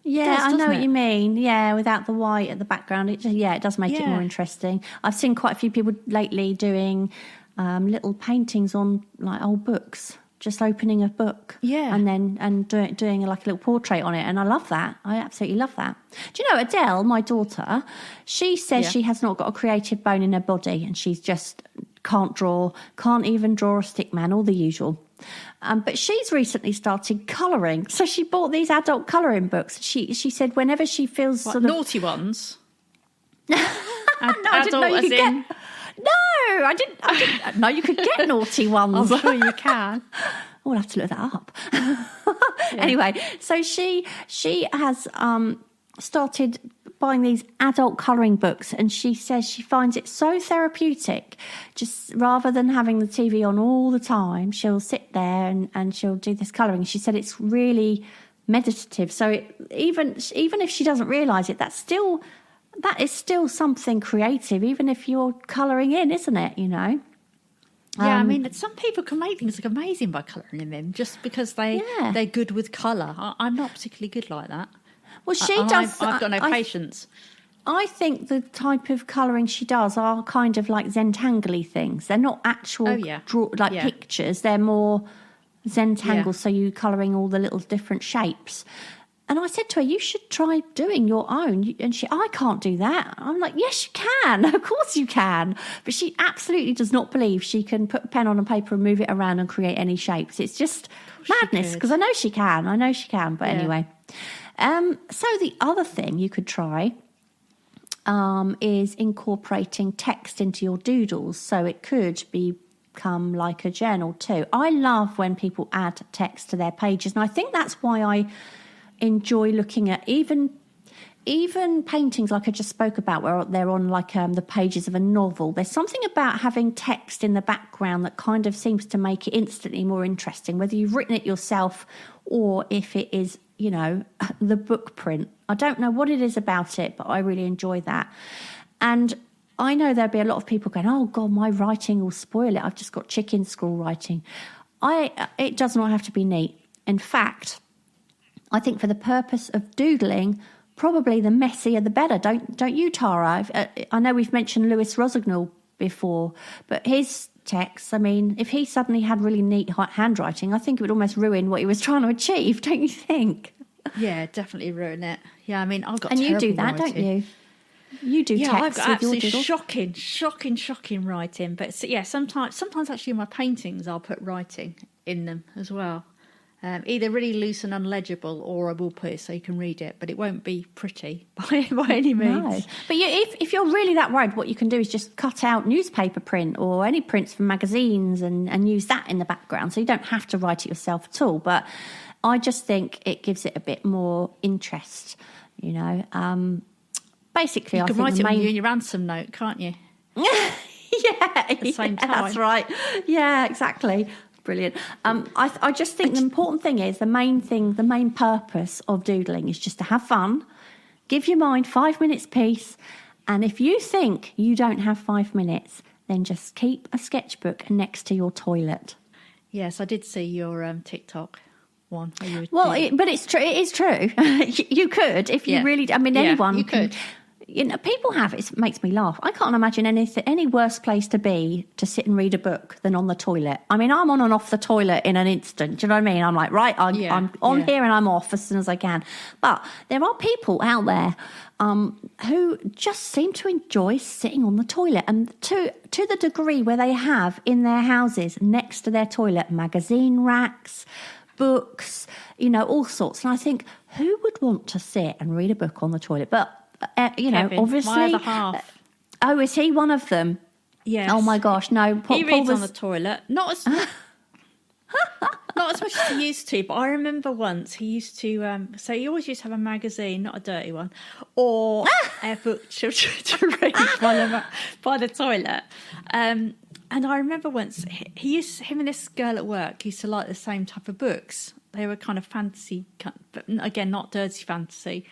Yeah, I know what you mean. Yeah, without the white at the background, it does make it more interesting. I've seen quite a few people lately doing little paintings on like old books, just opening a book, and doing like a little portrait on it, and I love that. I absolutely love that. Do you know Adele, my daughter? She says she has not got a creative bone in her body, and she's just can't even draw a stick man, all the usual. But she's recently started colouring. So she bought these adult colouring books. She said whenever she feels naughty ones? No, I didn't know you could get... No, I didn't know you could get naughty ones. I'm sure you can. We'll have to look that up. Anyway, so she has started buying these adult colouring books, and she says she finds it so therapeutic. Just rather than having the TV on all the time, she'll sit there and she'll do this colouring. She said it's really meditative. So even if she doesn't realise it, that is still something creative, even if you're colouring in, isn't it? You know. Yeah, I mean, some people can make things look amazing by colouring in them just because they're good with colour. I'm not particularly good like that. Well, she does. I've got no patience. I think the type of colouring she does are kind of like Zentangle things. They're not actual pictures. They're more Zentangles, so you're colouring all the little different shapes. And I said to her, you should try doing your own. And I can't do that. I'm like, yes, you can. Of course you can. But she absolutely does not believe she can put a pen on a paper and move it around and create any shapes. It's just madness, because I know she can. But anyway. So the other thing you could try is incorporating text into your doodles, so it could become like a journal too. I love when people add text to their pages, and I think that's why I enjoy looking at even paintings like I just spoke about, where they're on like the pages of a novel. There's something about having text in the background that kind of seems to make it instantly more interesting, whether you've written it yourself or if it is, you know, the book print. I don't know what it is about it, but I really enjoy that. And I know there'll be a lot of people going, oh God, my writing will spoil it. I've just got chicken scrawl writing. It does not have to be neat. In fact, I think for the purpose of doodling, probably the messier the better, don't you, Tara? I know we've mentioned Lewis Rossignol before, but his text, I mean, if he suddenly had really neat handwriting, I think it would almost ruin what he was trying to achieve, don't you think? Yeah, definitely ruin it. Yeah, I mean, I've got and you do terrible that, writing. don't you? You do yeah, text I've got with your absolutely doodle. shocking writing. But sometimes actually in my paintings I'll put writing in them as well. Either really loose and unlegible, or I will put it so you can read it, but it won't be pretty by any means. No. But if you're really that worried, what you can do is just cut out newspaper print or any prints from magazines and use that in the background. So you don't have to write it yourself at all. But I just think it gives it a bit more interest, you know. Basically, you I can think write the it main... in your ransom note, can't you? At the same time. That's right. Yeah, exactly. Brilliant. I just think the important thing is the main purpose of doodling is just to have fun, give your mind 5 minutes peace, and if you think you don't have 5 minutes, then just keep a sketchbook next to your toilet. Yes, I did see your TikTok one. But it's true. It is true. You could, if you really. I mean, anyone you could. You know, people have it. It makes me laugh. I can't imagine any worse place to be to sit and read a book than on the toilet. I mean, I'm on and off the toilet in an instant. Do you know what I mean? I'm like, right, I'm on here and I'm off as soon as I can. But there are people out there who just seem to enjoy sitting on the toilet, and to the degree where they have in their houses next to their toilet magazine racks, books, you know, all sorts. And I think, who would want to sit and read a book on the toilet? But you know, Kevin, obviously. my other half. Oh, is he one of them? Yes. Oh my gosh, no. He reads on the toilet. Not as much as he used to, but I remember once he used to. So he always used to have a magazine, not a dirty one, or a book to read by the toilet. And I remember once him and this girl at work used to like the same type of books. They were kind of fantasy, but again, not dirty fantasy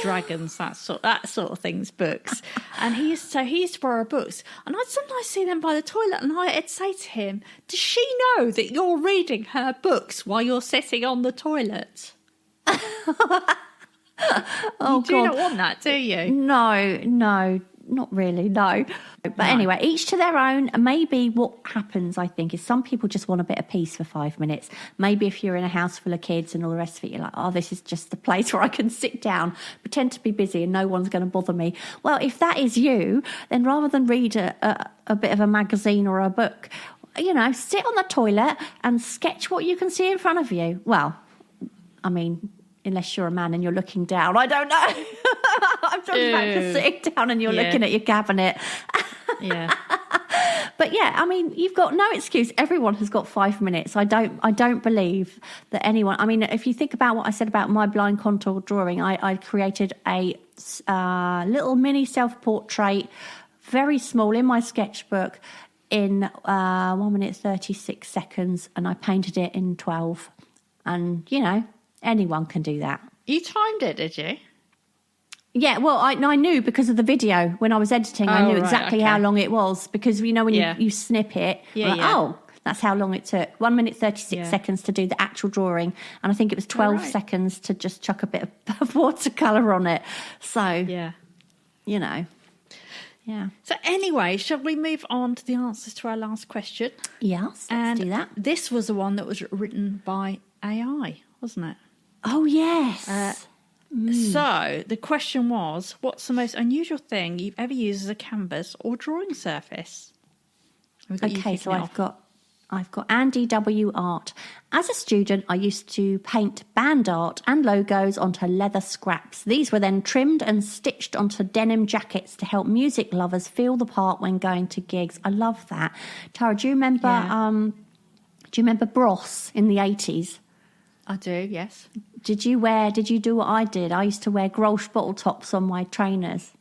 dragons, that sort of things, books. And he used to borrow books, and I'd sometimes see them by the toilet, and I'd say to him, does she know that you're reading her books while you're sitting on the toilet? Oh, you do not want that, do you? No, not really, no. But anyway, each to their own. Maybe what happens, I think, is some people just want a bit of peace for 5 minutes. Maybe if you're in a house full of kids and all the rest of it, you're like, oh, this is just the place where I can sit down, pretend to be busy and no one's going to bother me. Well, if that is you, then rather than read a bit of a magazine or a book, you know, sit on the toilet and sketch what you can see in front of you. Well, I mean, unless you're a man and you're looking down. I don't know. I'm talking about just sitting down and you're looking at your cabinet. Yeah. But yeah, I mean, you've got no excuse. Everyone has got 5 minutes. I don't believe that anyone. I mean, if you think about what I said about my blind contour drawing, I created a little mini self-portrait, very small, in my sketchbook in 1 minute 36 seconds, and I painted it in 12. And you know, anyone can do that. You timed it, did you? Yeah, well, I knew because of the video. When I was editing, I knew exactly how long it was, because, you know, when you snip it, oh, that's how long it took. 1 minute 36 seconds to do the actual drawing. And I think it was 12 seconds to just chuck a bit of watercolour on it. So, you know, So anyway, shall we move on to the answers to our last question? Yes, let's do that. This was the one that was written by AI, wasn't it? Oh, yes. So the question was, what's the most unusual thing you've ever used as a canvas or drawing surface? Okay, so I've got I've got Andy W. Art. As a student, I used to paint band art and logos onto leather scraps. These were then trimmed and stitched onto denim jackets to help music lovers feel the part when going to gigs. I love that. Tara, do you remember Bros in the 80s? I do, yes. Did you do what I did? I used to wear Grolsch bottle tops on my trainers,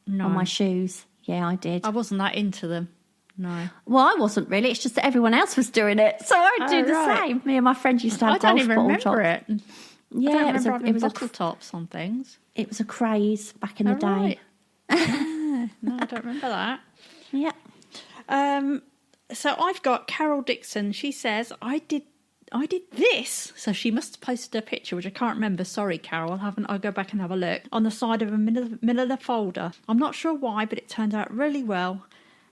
on my shoes. Yeah, I did. I wasn't that into them. No. Well, I wasn't really. It's just that everyone else was doing it, so I'd do the same. Me and my friend used to have Grolsch bottle tops. I don't even remember it. Yeah, I don't remember it was bottle tops on things. It was a craze back in the day. Right. No, I don't remember that. Yeah. So I've got Carol Dixon. She says, I did this. So she must have posted a picture, which I can't remember. Sorry, Carol. I'll go back and have a look. On the side of a manila folder. I'm not sure why, but it turned out really well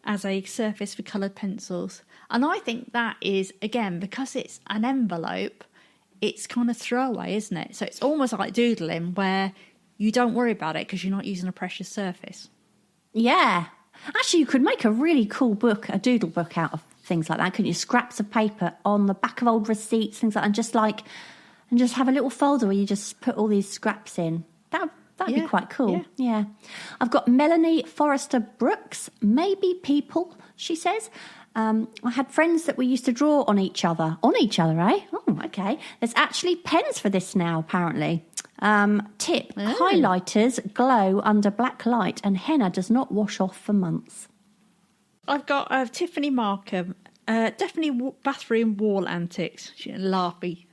as a surface for coloured pencils. And I think that is, again, because it's an envelope, it's kind of throwaway, isn't it? So it's almost like doodling, where you don't worry about it because you're not using a precious surface. Yeah. Actually, you could make a really cool book, a doodle book out of things like that, couldn't you? Scraps of paper on the back of old receipts, things like that, and just have a little folder where you just put all these scraps in. That'd be quite cool. Yeah. I've got Melanie Forrester Brooks. Maybe people, she says. I had friends that we used to draw on each other. On each other, eh? Oh, okay. There's actually pens for this now, apparently. Tip, highlighters glow under black light and henna does not wash off for months. I've got Tiffany Markham. Definitely bathroom wall antics.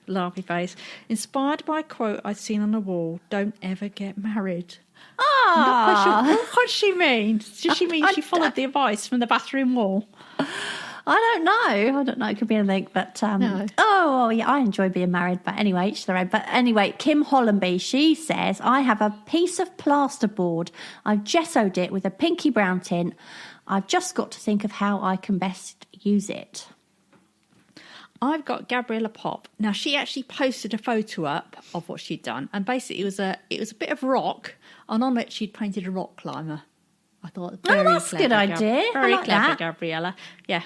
Laughy face. Inspired by a quote I'd seen on the wall, don't ever get married. What does she mean? Does she mean she followed the advice from the bathroom wall? I don't know. It could be anything, but No. I enjoy being married. But anyway, each their own. But anyway, Kim Hollenby, she says, I have a piece of plasterboard. I've gessoed it with a pinky brown tint. I've just got to think of how I can best use it. I've got Gabriella Pop. Now, she actually posted a photo up of what she'd done, and basically it was a bit of rock, and on it she'd painted a rock climber. I thought, that's a good idea. Very I like clever, that. Gabriella. Yeah.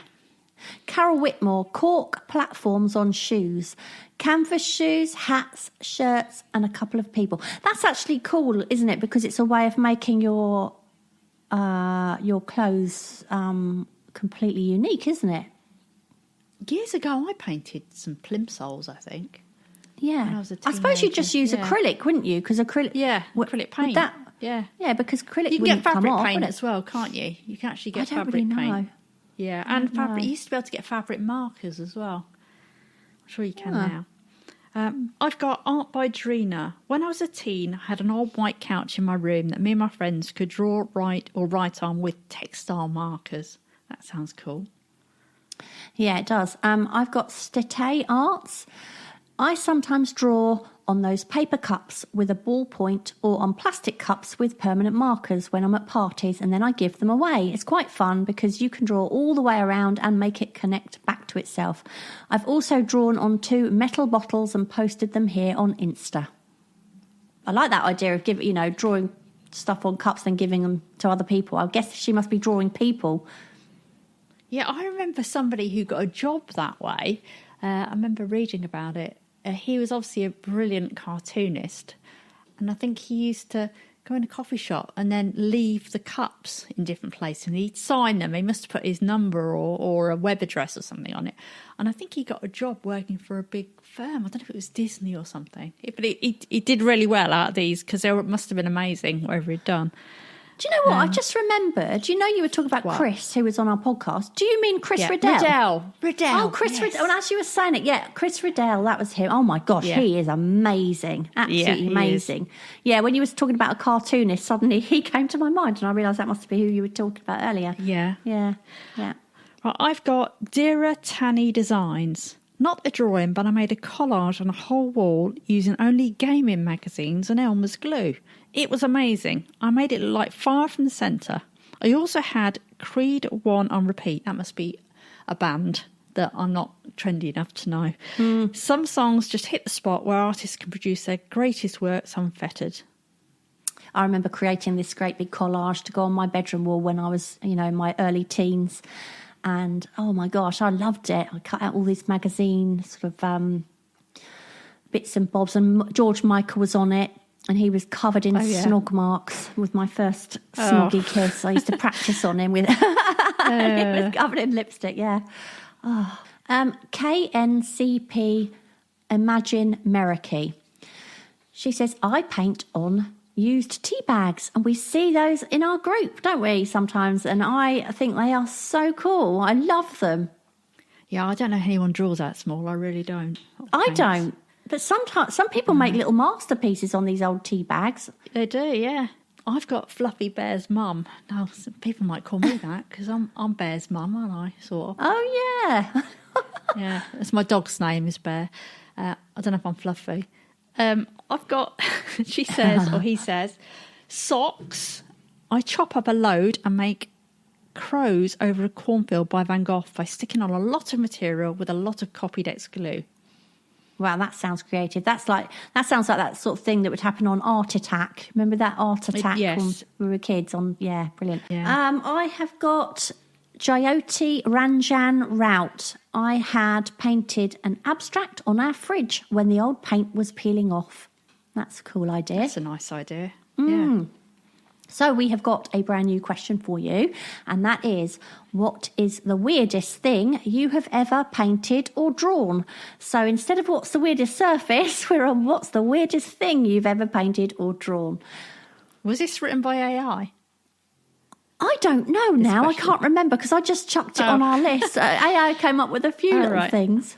Carol Whitmore, cork platforms on shoes, canvas shoes, hats, shirts, and a couple of people. That's actually cool, isn't it? Because it's a way of making your clothes completely unique, isn't it? Years ago, I painted some plimsolls, I think. Yeah. When I was a I suppose you'd just use teenager. acrylic, wouldn't you? Because acrylic... acrylic paint. Yeah, because acrylic You can wouldn't get come fabric off, paint would it? as well, can't you? You can actually get I don't fabric really paint. know. Yeah, and fabric. know. You used to be able to get fabric markers as well. I'm sure you can now. I've got Art by Drina. When I was a teen, I had an old white couch in my room that me and my friends could draw, write on with textile markers. That sounds cool. Yeah, it does. I've got Stete Arts. I sometimes draw on those paper cups with a ballpoint or on plastic cups with permanent markers when I'm at parties, and then I give them away. It's quite fun because you can draw all the way around and make it connect back to itself. I've also drawn on 2 metal bottles and posted them here on Insta. I like that idea of drawing stuff on cups and giving them to other people. I guess she must be drawing people. Yeah, I remember somebody who got a job that way. I remember reading about it. He was obviously a brilliant cartoonist, and I think he used to go in a coffee shop and then leave the cups in different places, and he'd sign them. He must have put his number or a web address or something on it. And I think he got a job working for a big firm. I don't know if it was Disney or something. But he did really well out of these because they must have been amazing, whatever he'd done. Do you know what? I just remembered. You were talking about Chris, who was on our podcast. Do you mean Chris Riddell? Riddell. Oh, Chris Riddell. And as you were saying it, Chris Riddell, that was him. Oh, my gosh, he is amazing. Absolutely amazing. Yeah, when you was talking about a cartoonist, suddenly he came to my mind, and I realised that must be who you were talking about earlier. Yeah. Yeah. Right, I've got Dira Tanny Designs. Not a drawing, but I made a collage on a whole wall using only gaming magazines and Elmer's glue. It was amazing. I made it look like Far from the Centre. I also had Creed 1 on repeat. That must be a band that I'm not trendy enough to know. Some songs just hit the spot where artists can produce their greatest works unfettered. I remember creating this great big collage to go on my bedroom wall when I was, in my early teens. And oh my gosh, I loved it. I cut out all these magazine sort of bits and bobs, and George Michael was on it, and he was covered in snog marks with my first snoggy kiss. I used to practice on him with he was covered in lipstick, yeah. KNCP Imagine Merricky. She says, I paint on used tea bags, and we see those in our group, don't we, sometimes? And I think they are so cool. I love them. Yeah, I don't know how anyone draws that small. I really don't. I don't. But sometimes some people make little masterpieces on these old tea bags. They do, yeah. I've got Fluffy Bear's mum. Now, some people might call me that because I'm Bear's mum, aren't I? Sort of. Oh, yeah. Yeah, that's my dog's name is Bear. I don't know if I'm fluffy. I've got, she says, or he says, socks. I chop up a load and make crows over a cornfield by Van Gogh by sticking on a lot of material with a lot of copied X glue. Wow, that sounds creative. That sounds like that sort of thing that would happen on Art Attack. Remember that Art Attack yes. when we were kids? Yeah, brilliant. Yeah. I have got Jyoti Ranjan Rout. I had painted an abstract on our fridge when the old paint was peeling off. That's a cool idea. That's a nice idea. Yeah. So we have got a brand new question for you, and that is, what is the weirdest thing you have ever painted or drawn? So instead of what's the weirdest surface, we're on what's the weirdest thing you've ever painted or drawn. Was this written by AI? I don't know now. I can't remember because I just chucked it on our list. AI came up with a few little things.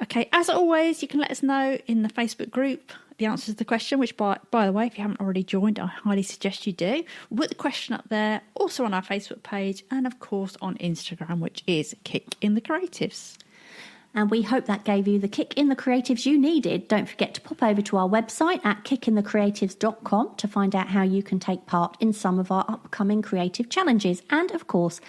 Okay, as always, you can let us know in the Facebook group the answers to the question, which, by the way, if you haven't already joined, I highly suggest you do. We'll put the question up there, also on our Facebook page, and of course on Instagram, which is Kick in the Creatives. And we hope that gave you the kick in the creatives you needed. Don't forget to pop over to our website at kickinthecreatives.com to find out how you can take part in some of our upcoming creative challenges. And of course,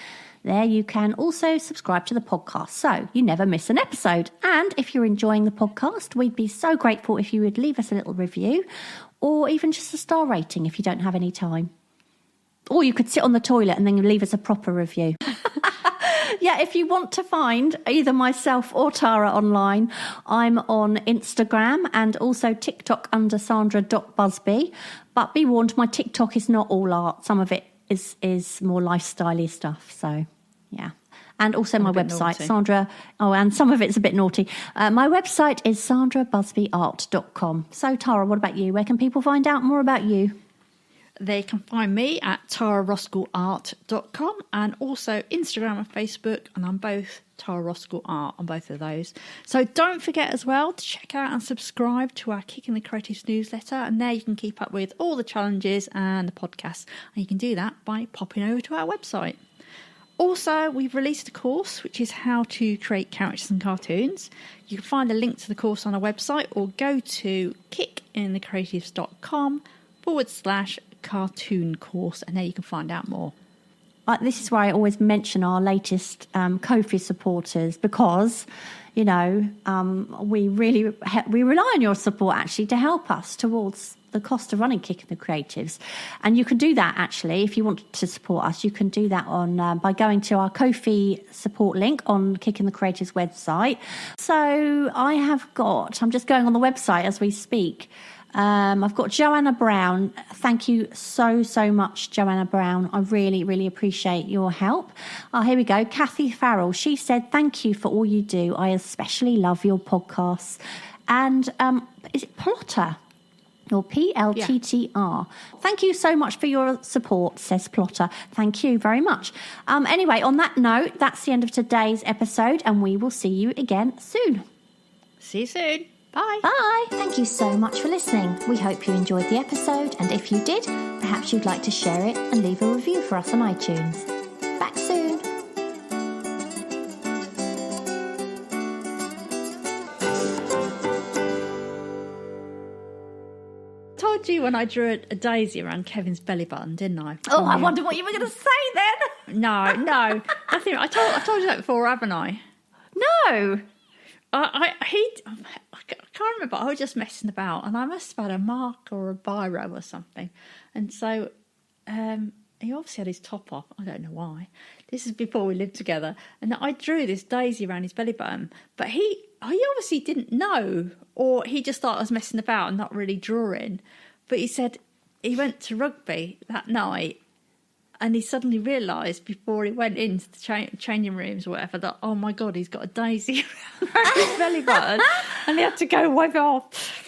there you can also subscribe to the podcast so you never miss an episode. And if you're enjoying the podcast, we'd be so grateful if you would leave us a little review or even just a star rating if you don't have any time. Or you could sit on the toilet and then leave us a proper review. Yeah, if you want to find either myself or Tara online, I'm on Instagram and also TikTok under Sandra.Busby. But be warned, my TikTok is not all art. Some of it is more lifestyle-y stuff. So, yeah. And also my website, Sandra. Oh, and some of it's a bit naughty. My website is sandrabusbyart.com. So, Tara, what about you? Where can people find out more about you? They can find me at tararoskellart.com and also Instagram and Facebook, and I'm both Tara Roskell Art on both of those. So don't forget as well to check out and subscribe to our Kicking the Creatives newsletter, and there you can keep up with all the challenges and the podcasts, and you can do that by popping over to our website. Also, we've released a course which is how to create characters and cartoons. You can find a link to the course on our website or go to kickinthecreatives.com/cartoon course, and there you can find out more. This is why I always mention our latest Ko-fi supporters because, you know, we rely on your support actually to help us towards the cost of running Kicking the Creatives. And you can do that actually if you want to support us. You can do that on by going to our Ko-fi support link on Kicking the Creatives website. So I'm just going on the website as we speak. I've got Joanna Brown. Thank you so much, Joanna Brown. I really, really appreciate your help. Here we go. Kathy Farrell. She said, thank you for all you do. I especially love your podcasts. And is it Plotter? Or Plttr. Yeah. Thank you so much for your support, says Plotter. Thank you very much. Anyway, on that note, that's the end of today's episode, and we will see you again soon. See you soon. Bye. Bye. Thank you so much for listening. We hope you enjoyed the episode, and if you did, perhaps you'd like to share it and leave a review for us on iTunes. Back soon. Told you when I drew a daisy around Kevin's belly button, didn't I? Oh, I wonder what you were going to say then. No. Nothing. I told you that before, haven't I? No. I can't remember. I was just messing about, and I must have had a marker or a biro or something. And so he obviously had his top off. I don't know why. This is before we lived together. And I drew this daisy around his belly button. But he obviously didn't know, or he just thought I was messing about and not really drawing. But he said he went to rugby that night and he suddenly realised before he went into the changing rooms or whatever that, oh my God, he's got a daisy around his belly button and he had to go wipe it off.